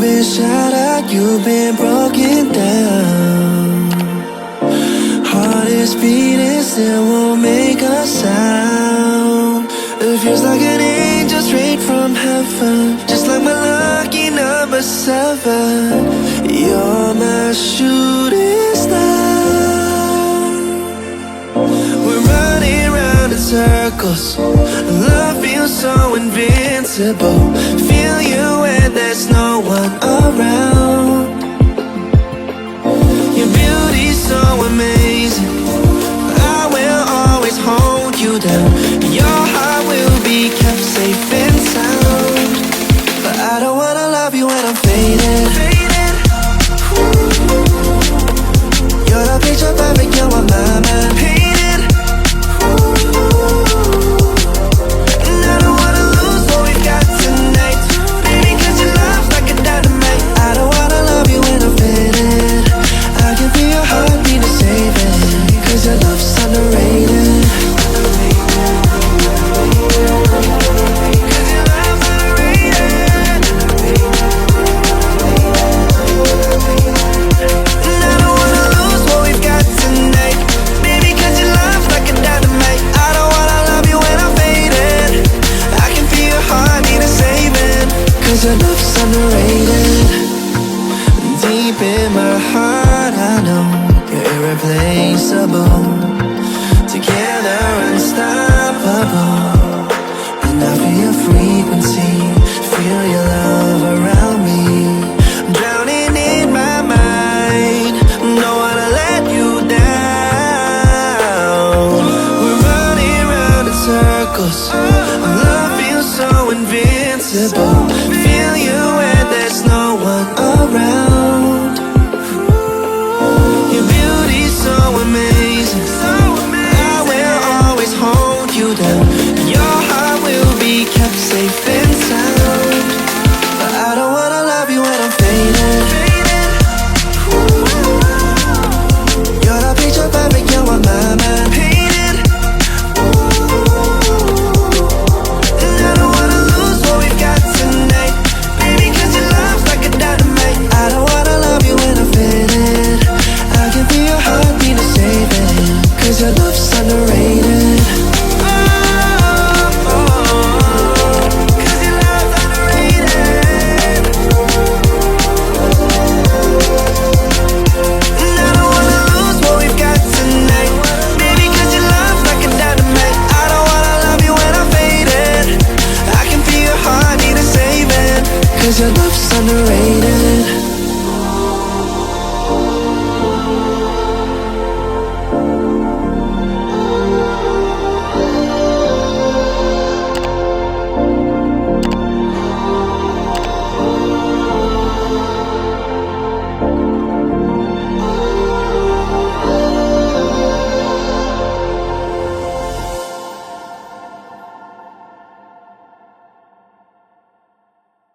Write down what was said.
been shattered, you've been broken down. Heart is beating, still won't make a sound. It feels like an angel straight from heaven, just like my lucky number 7. You're my shooting star. We're running round in circles, love feels so invincible. Feel you when there's no one around. Your beauty's so amazing, I will always hold you down. Your heart will be kept safe and sound. But I don't wanna love you when I'm faded. You're the picture perfect, you're on my mind. Painted. And I don't wanna lose what we've got tonight, baby, cause your love's like a dynamite. I don't wanna love you when I'm faded. I can feel your heartbeat to save it, cause your love's underrated. Your love's underrated. Deep in my heart I know you're irreplaceable. Together unstoppable. And I feel your frequency, feel your love around me. I'm drowning in my mind, don't wanna let you down. We're running round in circles, love feels so invincible. Feel you when there's no one around. Your beauty's so amazing, I will always hold you down. Your heart will be kept safe and sound. But I don't wanna love you when I'm faded. You're the picture perfect, you're on my mind. Painted. And I don't wanna lose what we've got tonight, baby, cause your love's like a dynamite. I don't wanna love you when I'm faded. I can feel your heartbeat to save it, cause your love's underrated. Cause your love's underrated. And I don't wanna lose what we've got tonight, baby, cause your love's like a dynamite. I don't wanna love you when I'm faded. I can feel your heartbeat to save it, cause your love's underrated.